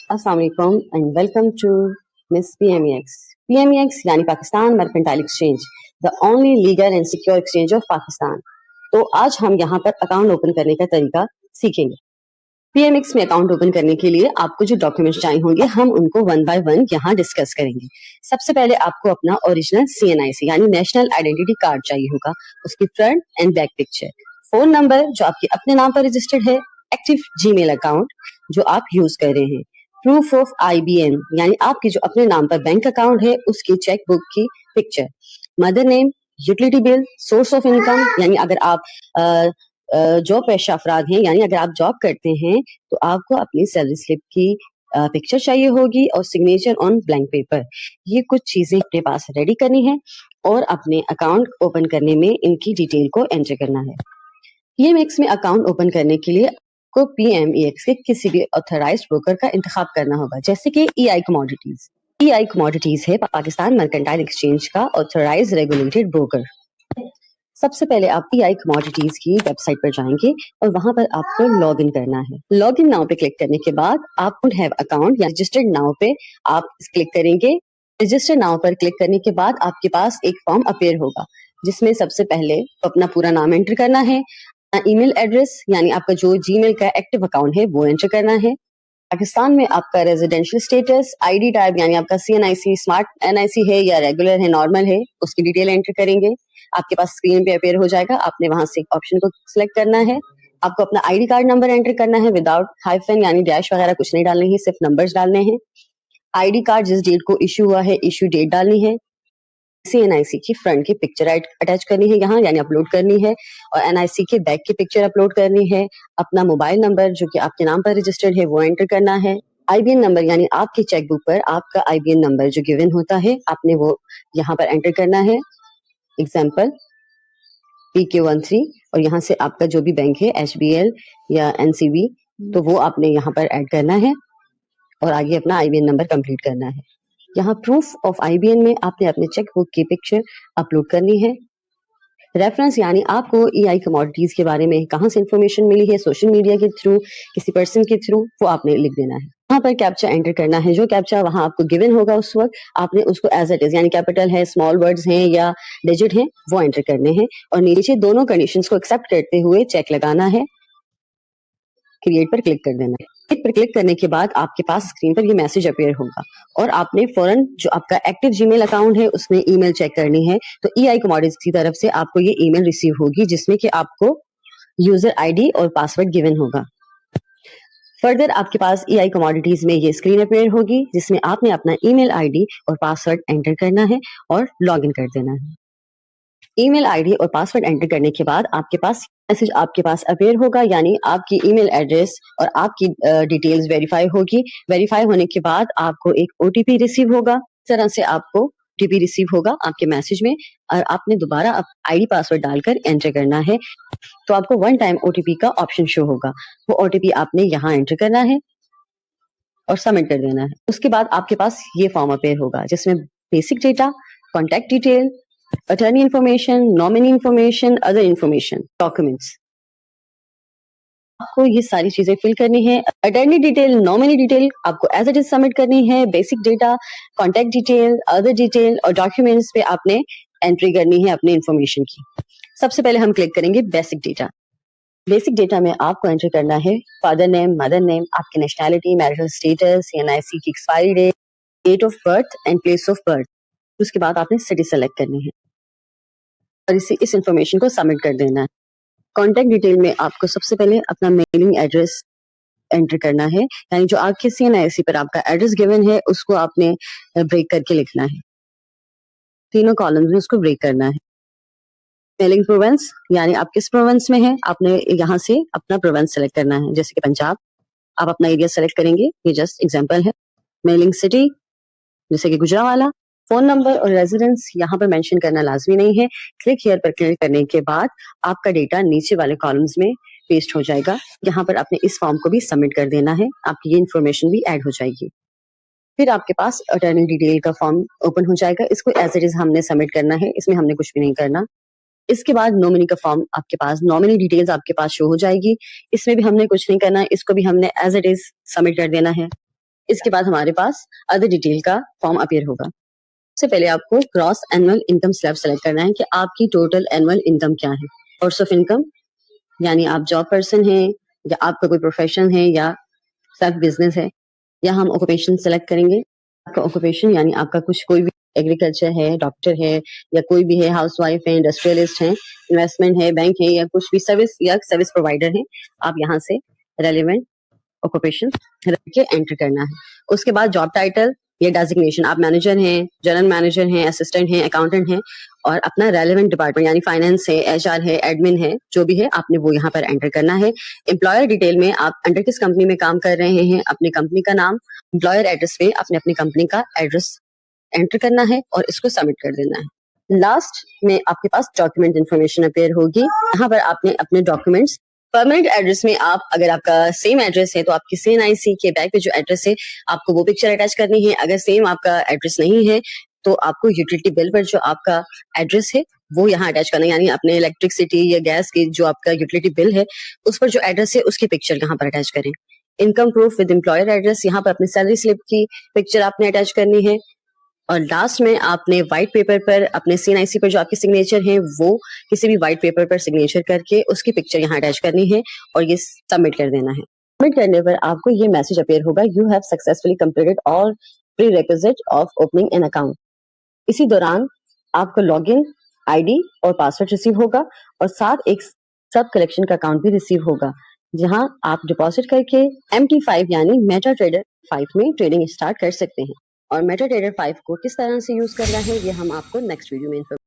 अस्सलाम वालेकुम and welcome to miss PMEX। PMEX यानी Pakistan mercantile exchange, the only legal and secure exchange of Pakistan. तो आज हम यहाँ पर अकाउंट ओपन करने का तरीका सीखेंगे। PMEX में अकाउंट ओपन करने के लिए आपको जो डॉक्यूमेंट्स चाहिए होंगे हम उनको वन बाय वन यहाँ डिस्कस करेंगे। सबसे पहले आपको अपना ओरिजिनल CNIC यानी नेशनल आइडेंटिटी कार्ड चाहिए होगा, उसकी front end back picture, phone number जो आपके अपने नाम पर रजिस्टर्ड है, एक्टिव जीमेल अकाउंट जो आप यूज कर रहे हैं, प्रूफ ऑफ IBN यानी आपके जो अपने नाम पर बैंक अकाउंट है उसकी चेक बुक की picture, mother name, utility bill, source of income यानी अगर आप जॉब पेशा अफराद हैं यानी अगर आप जॉब करते हैं तो आपको अपनी सैलरी स्लिप की पिक्चर चाहिए होगी और सिग्नेचर ऑन ब्लैंक पेपर। ये कुछ चीजें अपने पास रेडी करनी है और अपने अकाउंट ओपन करने में इनकी डिटेल को एंटर करना है। PMEX में अकाउंट ओपन करने के लिए को PMEX के किसी भी ऑथराइज्ड ब्रोकर का इंतखाब करना होगा, जैसे कि EI कमोडिटीज। EI कमोडिटीज है पाकिस्तान मर्केंटाइल एक्सचेंज का ऑथराइज्ड रेगुलेटेड ब्रोकर। सबसे पहले आप EI कमोडिटीज की वेबसाइट पर जाएंगे और वहां पर आपको लॉग इन करना है। लॉग इन नाउ पे क्लिक करने के बाद आप डोंट हैव अकाउंट या रजिस्टर्ड नाउ पे आप क्लिक करेंगे। रजिस्टर नाउ पर क्लिक करने के बाद आपके पास एक फॉर्म अपेयर होगा जिसमें सबसे पहले अपना पूरा नाम एंटर करना है, ईमेल एड्रेस यानी आपका जो जीमेल का एक्टिव अकाउंट है वो एंटर करना है, पाकिस्तान में आपका रेजिडेंशियल स्टेटस, ID टाइप यानी आपका CNIC स्मार्ट NIC है या रेगुलर है, नॉर्मल है, उसकी डिटेल एंटर करेंगे। आपके पास स्क्रीन पे अपेयर हो जाएगा, आपने वहां से एक ऑप्शन को सिलेक्ट करना है। आपको अपना ID कार्ड नंबर एंटर करना है विदाउट हाइफन यानी डैश वगैरह कुछ नहीं डालने हैं, सिर्फ नंबर्स डालने हैं। ID कार्ड जिस डेट को इशू हुआ है इशू डेट डालनी है। CNIC की फ्रंट की पिक्चर अटैच करनी है यहाँ यानी अपलोड करनी है और NIC के बैक की पिक्चर अपलोड करनी है। अपना मोबाइल नंबर जो कि आपके नाम पर रजिस्टर्ड है वो एंटर करना है। IBN नंबर यानी आपकी चेकबुक पर आपका IBN नंबर जो गिवन होता है आपने वो यहाँ पर एंटर करना है, एग्जाम्पल PQ13, और यहाँ से आपका जो भी बैंक है HBL या NCB तो वो आपने यहाँ पर ऐड करना है और आगे अपना IBN नंबर कंप्लीट करना है। यहाँ प्रूफ ऑफ IBN में आपने अपने चेक बुक की पिक्चर अपलोड करनी है। रेफरेंस यानी आपको EI कमोडिटीज के बारे में कहाँ से इंफॉर्मेशन मिली है, सोशल मीडिया के थ्रू, किसी पर्सन के थ्रू, वो आपने लिख देना है। वहाँ पर कैप्चा एंटर करना है, जो कैप्चा वहाँ आपको गिवन होगा उस वक्त आपने उसको एज इट इज यानी कैपिटल है, स्मॉल वर्ड्स हैं या डिजिट हैं वो एंटर करने हैं और नीचे दोनों कंडीशंस को एक्सेप्ट करते हुए चेक लगाना है, क्रिएट पर क्लिक कर देना है। क्लिक पर क्लिक करने के बाद आपके पास स्क्रीन पर ये मैसेज अपेयर होगा और आपने फौरन जो आपका एक्टिव जीमेल अकाउंट है उसमें ईमेल चेक करनी है। तो EI कमोडिटीज की तरफ से आपको ये ईमेल रिसीव होगी जिसमें कि आपको यूजर ID और पासवर्ड गिवन होगा। फर्दर आपके पास EI कमोडिटीज में ये स्क्रीन अपेयर होगी जिसमें आपने अपना ईमेल ID और पासवर्ड एंटर करना है और लॉग इन कर देना है। ईमेल ID और पासवर्ड एंटर करने के बाद आपके पास मैसेज आपके पास अपेयर होगा यानी आपकी ईमेल एड्रेस और आपकी डिटेल्स वेरीफाई होगी। वेरीफाई होने के बाद आपको एक OTP रिसीव होगा। इस तरह से आपको OTP रिसीव होगा आपके मैसेज में और आपने दोबारा ID पासवर्ड डालकर एंटर करना है तो आपको वन टाइम OTP का ऑप्शन शो होगा। वो OTP आपने यहाँ एंटर करना है और सबमिट कर देना है। उसके बाद आपके पास ये फॉर्म अपेयर होगा जिसमें basic data, contact detail, attorney information, nominee information, other information, documents, आपको ये सारी चीजें फिल करनी है। अटर्नी डिटेल, नॉमिनी डिटेल आपको एज इट इज सबमिट करनी है। Basic data, contact detail, other detail और डॉक्यूमेंट्स पे आपने एंट्री करनी है अपने इंफॉर्मेशन की। सबसे पहले हम क्लिक करेंगे बेसिक डेटा। बेसिक डेटा में आपको एंटर करना है फादर नेम, मदर नेम, आपकी नेशनैलिटी, मैरिटल स्टेटस, NIC की expiry date of birth and place of birth. उसके बाद आपने सिटी सेलेक्ट करनी है और इस इंफॉर्मेशन को सबमिट कर देना है। कॉन्टैक्ट डिटेल में आपको सबसे पहले अपना मेलिंग एड्रेस एंटर करना है यानी जो आपके CNIC पर आपका एड्रेस गिवन है उसको आपने ब्रेक करके लिखना है। तीनों कॉलम्स में उसको ब्रेक करना है। मेलिंग प्रोविंस यानी आप किस प्रोविंस में है आपने यहाँ से अपना प्रोविंस सेलेक्ट करना है, जैसे कि पंजाब आप अपना एरिया सेलेक्ट करेंगे, ये जस्ट एग्जांपल है। मेलिंग सिटी जैसे कि गुजरावाला। फोन नंबर और रेजिडेंस यहाँ पर मेंशन करना लाजमी नहीं है। क्लिक हियर पर क्लिक करने के बाद आपका डेटा नीचे वाले कॉलम्स में पेस्ट हो जाएगा। यहाँ पर आपने इस फॉर्म को भी सबमिट कर देना है, आपकी ये इन्फॉर्मेशन भी ऐड हो जाएगी। फिर आपके पास अटर्नी डिटेल का फॉर्म ओपन हो जाएगा, इसको एज इट इज हमने सबमिट करना है, इसमें हमने कुछ भी नहीं करना। इसके बाद नॉमिनी का फॉर्म आपके पास, नॉमिनी डिटेल्स आपके पास शो हो जाएगी, इसमें भी हमने कुछ नहीं करना, इसको भी हमने एज इट इज सबमिट कर देना है। इसके बाद हमारे पास अदर डिटेल का फॉर्म अपीयर होगा। सबसे पहले आपको gross annual income slab select करना है कि आपकी टोटल एनुअल इनकम क्या है। सोर्स ऑफ इनकम यानी आप जॉब पर्सन हैं या आपका कोई प्रोफेशन है या सेल्फ बिजनेस है, या हम ऑक्यूपेशन सेलेक्ट करेंगे। आपका ऑक्यूपेशन यानी आपका कुछ कोई भी एग्रीकल्चर है, डॉक्टर है या कोई भी है, हाउसवाइफ है, इंडस्ट्रियलिस्ट है, इन्वेस्टमेंट है, बैंक है या कुछ भी सर्विस या सर्विस प्रोवाइडर है, आप यहाँ से रेलिवेंट ऑक्यूपेशन रख के एंटर करना है। उसके बाद जॉब टाइटल या डेजिग्नेशन, आप मैनेजर हैं, जनरल मैनेजर हैं, असिस्टेंट हैं, अकाउंटेंट हैं, और अपना रेलेवेंट डिपार्टमेंट यानी फाइनेंस है, एचआर है, एडमिन है, जो भी है आपने वो यहाँ पर एंटर करना है। एम्प्लॉयर डिटेल में आप अंडर किस कंपनी में काम कर रहे हैं, अपनी कंपनी का नाम, एम्प्लॉयर एड्रेस में आपने अपनी कंपनी का एड्रेस एंटर करना है और इसको सबमिट कर देना है। लास्ट में आपके पास डॉक्यूमेंट इन्फॉर्मेशन अपेयर होगी। यहाँ पर आपने अपने डॉक्यूमेंट्स, परमानेंट एड्रेस में आप अगर आपका सेम एड्रेस है तो आपकी CNIC के बैक पे जो एड्रेस है आपको वो पिक्चर अटैच करनी है। अगर सेम आपका एड्रेस नहीं है तो आपको यूटिलिटी बिल पर जो आपका एड्रेस है वो यहाँ अटैच करना है, यानी अपने इलेक्ट्रिसिटी या गैस की जो आपका यूटिलिटी बिल है उस पर जो एड्रेस है उसकी पिक्चर यहाँ पर अटैच करें। Income proof with employer address, यहाँ पर अपनी सैलरी स्लिप की पिक्चर आपने अटैच करनी है। और लास्ट में आपने व्हाइट पेपर पर अपने CNIC पर जो आपके सिग्नेचर हैं वो किसी भी व्हाइट पेपर पर सिग्नेचर करके उसकी पिक्चर यहाँ अटैच करनी है और ये सबमिट कर देना है। सबमिट करने पर आपको ये मैसेज अपीयर होगा, you have successfully completed all prerequisite of opening an account. इसी दौरान आपको लॉगिन ID और पासवर्ड रिसीव होगा और साथ एक सब कलेक्शन का अकाउंट भी रिसीव होगा, जहां आप डिपॉजिट करके MT5 यानी मेटा ट्रेडर 5 में ट्रेडिंग स्टार्ट कर सकते हैं। और मेटा ट्रेडर 5 को किस तरह से यूज करना है ये हम आपको नेक्स्ट वीडियो में